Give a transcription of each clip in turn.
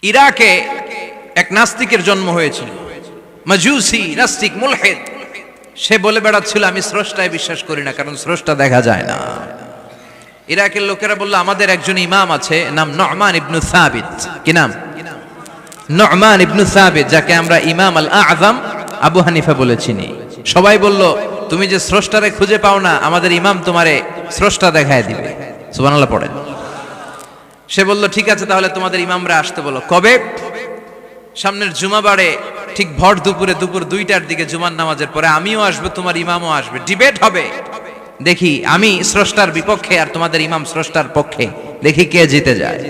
ইরাকে এক নাস্তিকের জন্ম হয়েছিল, মাজুসি নাস্তিক মুলহিদ। সে বলে বেড়াচ্ছিল আমি স্রষ্টায় বিশ্বাস করি না, কারণ স্রষ্টা দেখা যায় না। ইরাকের লোকেরা বলল আমাদের একজন ইমাম আছে, নাম নু'মান ইবনে সাবিত। কি নাম? নু'মান ইবনে সাবিত, যাকে আমরা ইমাম আল আযম আবু হানিফা বলে চিনি। সবাই বলল তুমি যে স্রষ্টারে খুঁজে পাও না, আমাদের ইমাম তোমারে স্রষ্টা দেখায় দিবে। সুবহানাল্লাহ পড়েন। সে বলল ঠিক আছে, তাহলে তোমাদের ইমামরা আসতে বলো। কবে? সামনের জুমাবারে ঠিক ভর দুপুরে, দুপুর 2টার দিকে জুমার নামাজের পরে আমিও আসবো, তোমার ইমামও আসবে, ডিবেট হবে। দেখি আমি স্রষ্টার বিপক্ষে আর তোমাদের ইমাম স্রষ্টার পক্ষে, দেখি কে জিতে যায়।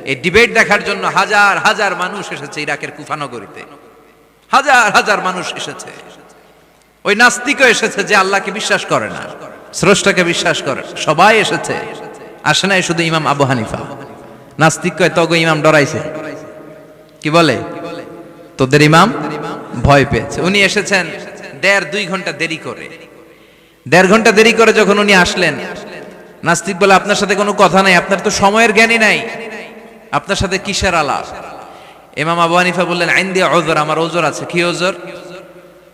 এই ডিবেট দেখার জন্য হাজার হাজার মানুষ এসেছে ইরাকের কুফা নগরীতে, হাজার হাজার মানুষ এসেছে। ওই নাস্তিকও এসেছে যে আল্লাহকে বিশ্বাস করে না, স্রষ্টাকে বিশ্বাস করে, সবাই এসেছে। আসে নাই শুধু ইমাম আবু হানিফা। নাস্তিক কয় তগো ইমাম ডরাইছে। কি বলে? তোদের ইমাম ভয় পেয়েছে। উনি এসেছেন 1.5-2 ঘন্টা দেরি করে। 1.5 ঘন্টা দেরি করে যখন উনি আসলেন, নাস্তিক বলে আপনার সাথে কোনো কথা নাই, আপনার তো সময়ের জ্ঞানই নাই, আপনার সাথে কিসের আলাপ? ইমাম আবু হানিফা বললেন ইনদি উযর, আমার ওজর আছে। কি ওজর?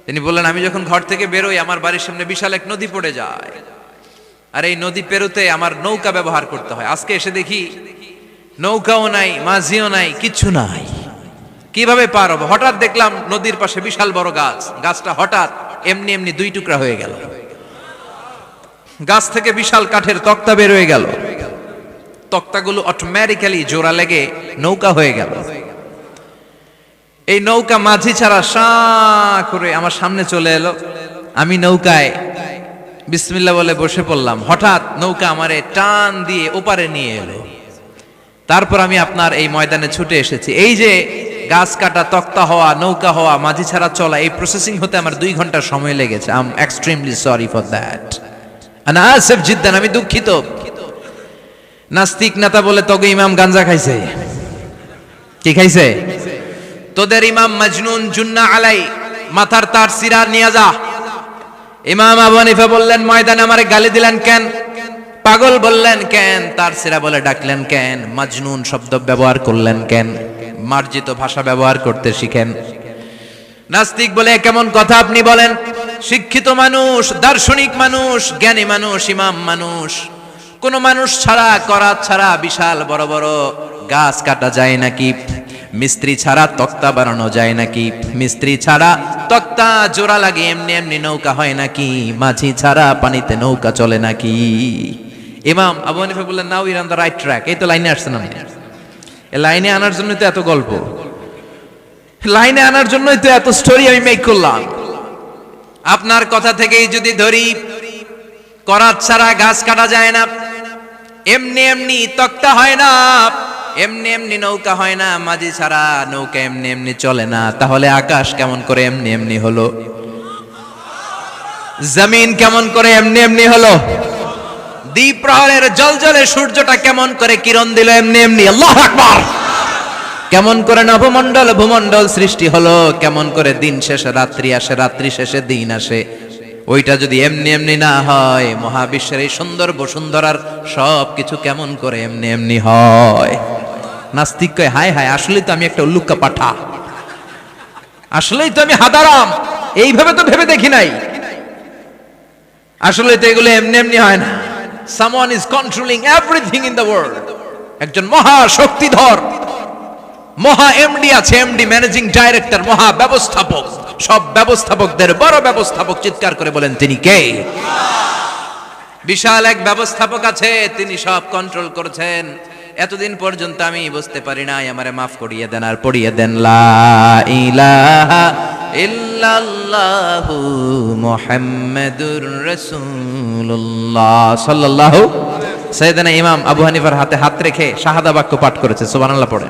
তিনি বললেন আমি যখন ঘর থেকে বেরোই আমার বাড়ির সামনে বিশাল এক নদী পড়ে যায়, আর এই নদী পেরোতে আমার নৌকা ব্যবহার করতে হয়। আজকে এসে দেখি নৌকাও নাই, মাঝিও নাই, কিচ্ছু নাই। কিভাবে পার হবো? হঠাৎ দেখলাম নদীর পাশে বিশাল বড় গাছ, গাছটা হঠাৎ এমনি এমনি 2 টুকরা হয়ে গেল। গাছ থেকে বিশাল কাঠের তক্তা বের হয়ে গেল। তক্তাগুলো অটোমেটিক্যালি জোড়া লেগে নৌকা হয়ে গেল। এই নৌকা মাঝি ছাড়া সা করে আমার সামনে চলে এলো। আমি নৌকায় বিসমিল্লাহ বলে বসে পড়লাম। হঠাৎ নৌকা আমারে টান দিয়ে ওপারে নিয়ে এলো। তারপর আমি আপনার এই ময়দানে ছুটে এসেছি। এই যে গাছ কাটা, তক্তা হওয়া, নৌকা হওয়া, মাঝি ছাড়া চলা, এই প্রসেসিং হতে আমার 2 ঘন্টা সময় লেগেছে। I am extremely sorry for that, আনা আসিফ জিদ্দান, আমি দুঃখিত। নাস্তিক নেতা বলে তবে ইমাম গাঞ্জা খাইছে। কি খাইছে? তোদের ইমাম মাজনুন জুন্না আলাই, মাথার তার সিরা নিয়ে যা। ইমাম আবু হানিফা বললেন ময়দানে আমারে গালি দিলেন কেন? পাগল বললেন কেন? তার সিরা বলে ডাকলেন কেন? মাজনুন শব্দ ব্যবহার করলেন কেন? মার্জিত ভাষা ব্যবহার করতে শিখেন। নাস্তিক বলে কেমন কথা আপনি বলেন? শিক্ষিত মানুষ, দার্শনিক মানুষ, জ্ঞানী মানুষ, ইমাম মানুষ, কোন মানুষ ছাড়া, করাত ছাড়া বিশাল বড় বড় গাছ কাটা যায় নাকি? মিস্ত্রি ছাড়া তক্তা বানানো যায় নাকি? মিস্ত্রি ছাড়া তক্তা জোড়া লাগে এমনি এমনি নৌকা হয় নাকি? মাঝি ছাড়া পানিতে নৌকা চলে নাকি? ইমাম আবু হানিফা বললেন now you are on the right track. এই তো লাইনে আসছেন আপনি। এই লাইনে আনার জন্যই তো এত গল্প, লাইনে আনার জন্যই তো এত স্টোরি আমি মেক করলাম। আপনার কথা থেকেই যদি ধরি, করাত ছাড়া গাছ কাটা যায় না, এমনি এমনি তক্তা হয় না, এমনি এমনি নৌকা হয় না, মাঝি ছাড়া নৌকা এমনি এমনি চলে না, তাহলে আকাশ কেমন করে এমনি এমনি হলো? জমিন কেমন করে এমনি এমনি হলো? দ্বীপ প্রহরের জলজলে সূর্যটা কেমন করে কিরণ দিল এমনি এমনি? আল্লাহু আকবার! কেমন করে নবমণ্ডল ভূমণ্ডল সৃষ্টি হলো? কেমন করে দিন শেষে রাত্রি আসে, রাত্রি শেষে দিন আসে? ওইটা যদি এমনি এমনি না হয়, মহাবিশ্বের এই সুন্দর বসুন্ধরার সব কিছু কেমন করে এমনি এমনি হয়? নাস্তিক কয় হায় হায়, আসলেই তো আমি একটা উল্লুক্কা পাঠা, আসলেই তো আমি হাদারাম, এইভাবে তো ভেবে দেখি নাই। আসলে তো এগুলো এমনি এমনি হয় না। Someone is controlling everything in the world. একজন মহা শক্তিধর, মহা এমডি আছে, এমডি ম্যানেজিং ডাইরেক্টর, মহা ব্যবস্থাপক, সব ব্যবস্থাপকদের বড় ব্যবস্থাপক। চিৎকার করে বলেন তিনি কে? বিশাল এক ব্যবস্থাপক আছে, তিনি সব কন্ট্রোল করছেন। এতদিন পর্যন্ত আমি বুঝতে পারি নাই, আমারে মাফ করিয়ে দেন আর পড়িয়ে দেন লা ইলাহা ইল্লাল্লাহু মুহাম্মাদুর রাসূলুল্লাহ সাল্লাল্লাহু। সাইয়েদনা ইমাম আবু হানিফার হাতে হাত রেখে শাহাদা বাক্য পাঠ করেছে। সুবহানাল্লাহ পড়ে।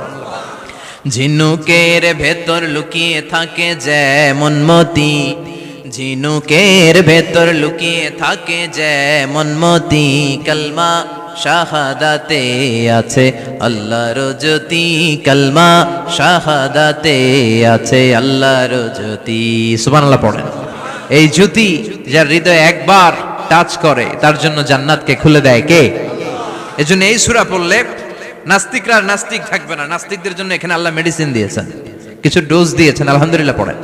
ঝিনুকের ভেতর লুকিয়ে থাকে যেমন মতি, ঝিনুকের ভেতর লুকিয়ে থাকে যেমন মতি, কালমা শাহাদাতে আছে আল্লাহর জ্যোতি, কালমা শাহাদাতে আছে আল্লাহর জ্যোতি। সুবহানাল্লাহ পড়েন। এই জ্যোতি যার হৃদয়ে একবার টাচ করে তার জন্য জান্নাতকে খুলে দেয় কে? এজন্য এই সূরা পড়লে নাস্তিকরা নাস্তিক থাকবে না। নাস্তিকদের জন্য এখানে আল্লাহ মেডিসিন দিয়েছেন, কিছু ডোজ দিয়েছেন। আলহামদুলিল্লাহ পড়েন।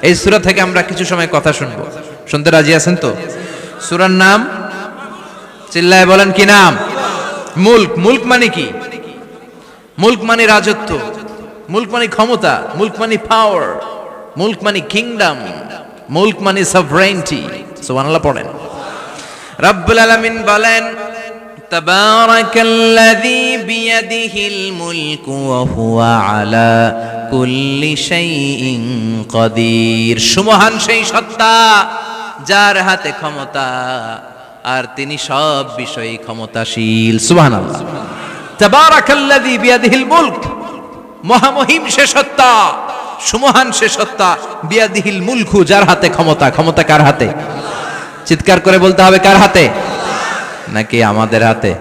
এই সূরা থেকে আমরা কিছু সময় কথা শুনবো। শুনতে রাজি আছেন তো? সূরার নাম চিল্লায় বলেন কি নাম? মুলক। মুলক মানে কি? মুলক মানে রাজত্ব, মুলক মানে ক্ষমতা, মুলক মানে পাওয়ার, মুলক মানে কিংডম, মুলক মানে সভরেইনটি। সুবহানাল্লাহ পড়েন। রব্বুল আলামিন বলেন তাবারাকাল্লাযী বিয়াদিহিল মুলকু ওয়া হুয়া আলা কুল্লি শাইইন কাদির। সুমহান সেই সত্তা যার হাতে ক্ষমতা আর তিনি সব বিষয়ে ক্ষমতাশীল। সুবহানাল্লাহ। তাবারাকাল্লাযী বিয়াদিহিল মুলক, মহামহিম সে সত্তা, সুমহান সে সত্তা, বিয়াদিহিল মুলকু, যার হাতে ক্ষমতা। ক্ষমতা কার হাতে? চিৎকার করে বলতে হবে, কার হাতে? নাকি আমাদের হাতে,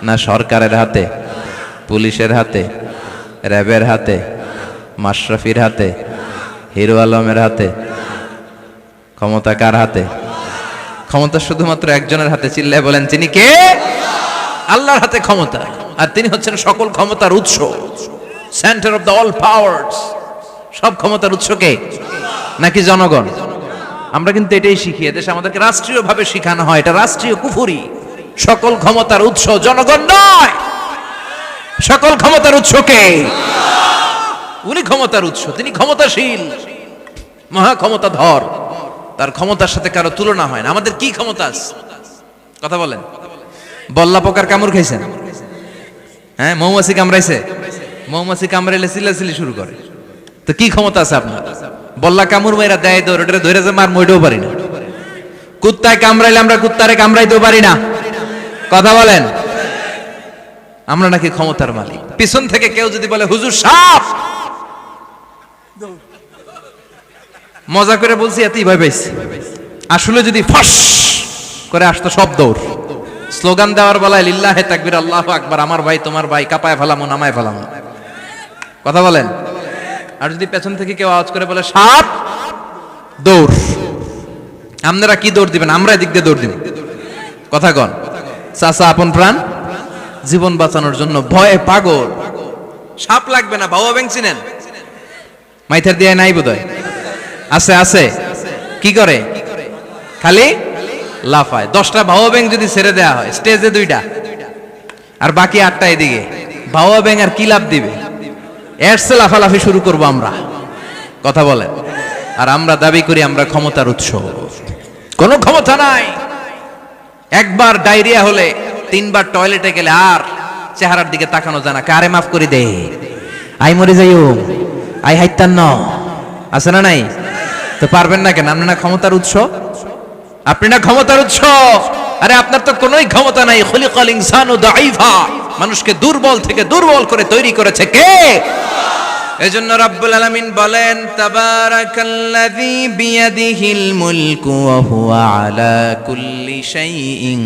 না সরকারের হাতে, পুলিশের হাতে, র্যাবের হাতে, মাশরাফির হাতে, হিরো আলমের হাতে? ক্ষমতা কার হাতে? ক্ষমতা শুধুমাত্র একজনের হাতে। চিল্লায় বলেন তিনি কে? আল্লাহর হাতে ক্ষমতা, আর তিনি হচ্ছেন সকল ক্ষমতার উৎস, centre of the all powers. সব ক্ষমতার উৎস কে? নাকি জনগণ? আমরা কিন্তু এটাই শিখি, এদেশে আমাদেরকে রাষ্ট্রীয়ভাবে শিখানো হয়, এটা রাষ্ট্রীয় কুফরি। সকল ক্ষমতার উৎস জনগণ নয়, সকল ক্ষমতার উৎস কে? উনি ক্ষমতার উৎস, তিনি ক্ষমতাশীল, মহা ক্ষমতাধর, তার ক্ষমতার সাথে কারো তুলনা হয় না। আমাদের কি ক্ষমতা আছে? কথা বলেন। বল্লা পোকার কামড় খাইছেন? হ্যাঁ, মৌমাছি কামড়াইছে? মৌমাছি কামড়াইলে চিল্লাচিল্লি শুরু করে, তো কি ক্ষমতা আছে আপনার? বল্লা কামড় মেয়েরা দেয় দৌড়, ওটা ধরে যে মার মইটাও পারি না। কুত্তায় কামড়াইলে আমরা কুত্তারে কামড়াইতেও পারি না। কথা বলেন। আমরা নাকি ক্ষমতার মালিক। পিছন থেকে কেউ যদি বলে হুজুর সাপ, মজা করে বলছি, এতই ভয় পাইছি। আসলে যদি ফাঁস করে আসতো সব দৌড়। স্লোগান দেওয়ার বেলায় লিল্লাহে তাকবীর, আল্লাহু আকবার, আমার ভাই তোমার ভাই, কাপায় ফেলামো নামায় ফেলামো। কথা বলেন। আর যদি পেছন থেকে কেউ আওয়াজ করে বলে সাপ, দৌড়। আপনারা কি দৌড় দিবেন? আমরা এদিক দিয়ে দৌড় দিব। কথা কন। চাচা আপন প্রাণ জীবন বাঁচানোর জন্য ভয়ে পাগল। সাপ লাগবে না, ভাওয়া ব্যাং চিনেন? মাইথার দিয়ে নাই বোধহয়। আছে আছে। কি করে? খালি লাফায়। 10টা ভাওয়া ব্যাং যদি ছেড়ে দেওয়া হয় স্টেজে 2টা, আর বাকি 8টা এদিকে, ভাওয়া ব্যাং আর কি লাভ দিবে? এরসে লাফালাফি শুরু করবো আমরা। কথা বলেন। আর আমরা দাবি করি আমরা ক্ষমতার উৎস। কোনো ক্ষমতা নাই। একবার ডায়রিয়া হলে 3বার টয়লেটে গেলে আর চেহারার দিকে তাকানো যায় না। কারে মাফ করে দে, আই মরে যাইও, আই হাইতান ন, আছে না নাই? তো পারবেন না কেন? আপনি না ক্ষমতার উৎস, আপনি না ক্ষমতার উৎস। আরে আপনার তো কোনোই ক্ষমতা নাই। খুলিকাল ইনসানু দাঈফা, মানুষকে দুর্বল থেকে দুর্বল করে তৈরি করেছে কে? এজন্য রব্বুল আলামিন বলেন তাবারাকাল্লাযী বিয়াদিহিল মুলকু ওয়া হুয়া আলা কুল্লি শাইইন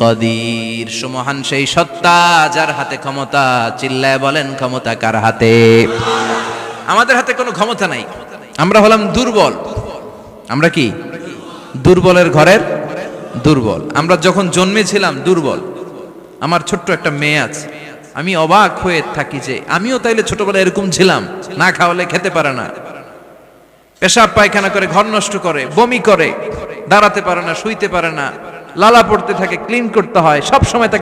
কাদির। সুমহান সেই সত্তা যার হাতে ক্ষমতা। চিল্লায় বলেন ক্ষমতা কার হাতে? আমাদের হাতে কোনো ক্ষমতা নাই। আমরা হলাম দুর্বল। আমরা কি? দুর্বলের ঘরের দুর্বল। আমরা যখন জন্মেছিলাম দুর্বল। আমার ছোট্ট একটা মেয়ে আছে, আমি অবাক হয়ে থাকি যে আমিও তাইলে ছোটবেলায় এরকম ছিলাম। না খাওয়ালে খেতে পারে না, পেশাব পায়খানা করে, ঘর নষ্ট করে, বমি করে, দাঁড়াতে পারে না, শুইতে পারে না, লালা পড়তে থাকে, ক্লিন করতে হয়, সব সময় তাকে